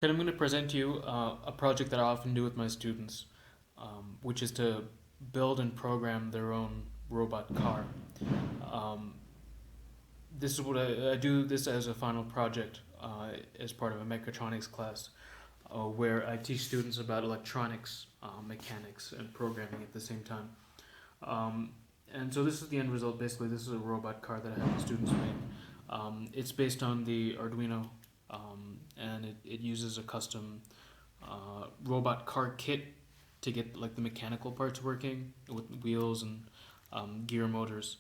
And I'm going to present to you a project that I often do with my students, which is to build and program their own robot car. Um, this is what I do this as a final project as part of a mechatronics class, where I teach students about electronics, mechanics, and programming at the same time. Um, and so this is the end result. Basically, this is a robot car that I have the students make. It's based on the Arduino, and it uses a custom robot car kit to get like the mechanical parts working with wheels and gear motors.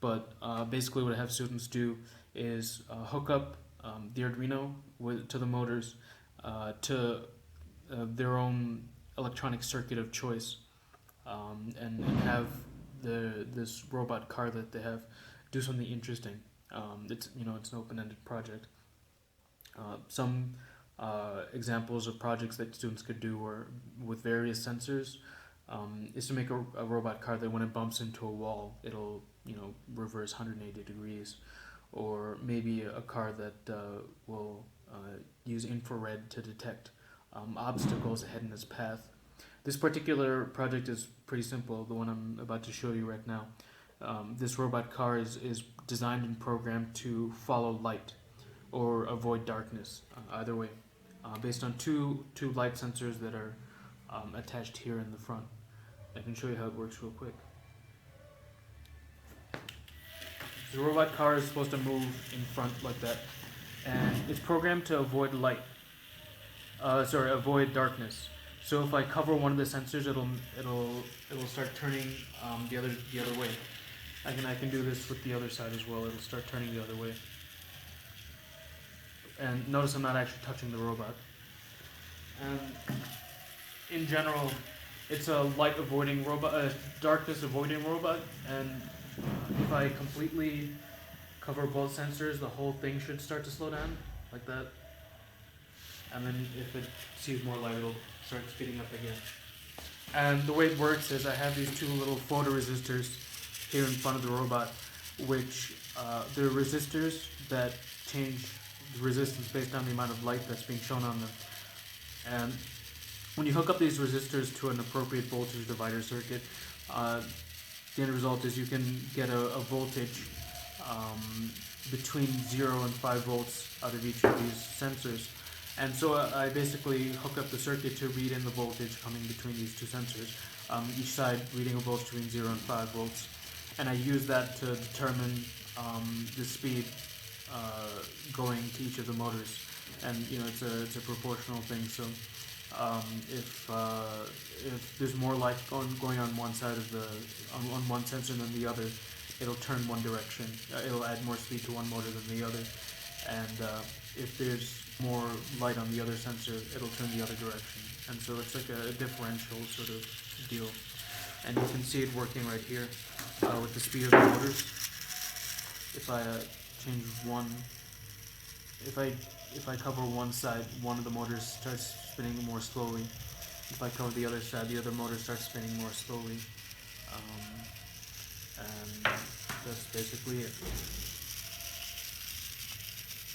But basically, what I have students do is hook up the Arduino to the motors to their own electronic circuit of choice, and have this robot car that they have do something interesting. It's an open-ended project. Some examples of projects that students could do or with various sensors is to make a robot car that when it bumps into a wall, it'll reverse 180 degrees, or maybe a car that will use infrared to detect obstacles ahead in its path. This particular project is pretty simple, the one I'm about to show you right now. This robot car is designed and programmed to follow light or avoid darkness, either way, based on two light sensors that are attached here in the front. I can show you how it works real quick. The robot car is supposed to move in front like that, and it's programmed to avoid avoid darkness. So if I cover one of the sensors, it'll start turning the other way. I can do this with the other side as well. It'll start turning the other way. And notice I'm not actually touching the robot. And in general, it's a light avoiding robot, a darkness avoiding robot. And if I completely cover both sensors, the whole thing should start to slow down like that. And then if it sees more light, it'll start speeding up again. And the way it works is I have these two little photoresistors here in front of the robot, which they're resistors that change the resistance based on the amount of light that's being shown on them. And when you hook up these resistors to an appropriate voltage divider circuit, the end result is you can get a voltage between 0 and 5 volts out of each of these sensors. And so I basically hook up the circuit to read in the voltage coming between these two sensors, each side reading a voltage between 0 and 5 volts. And I use that to determine the speed going to each of the motors. And it's a proportional thing. So if there's more light going on one side of on one sensor than the other, it'll turn one direction. It'll add more speed to one motor than the other. And if there's more light on the other sensor, it'll turn the other direction. And so it's like a differential sort of deal. And you can see it working right here with the speed of the motors. If I change one, if I cover one side, one of the motors starts spinning more slowly. If I cover the other side, the other motor starts spinning more slowly. And that's basically it.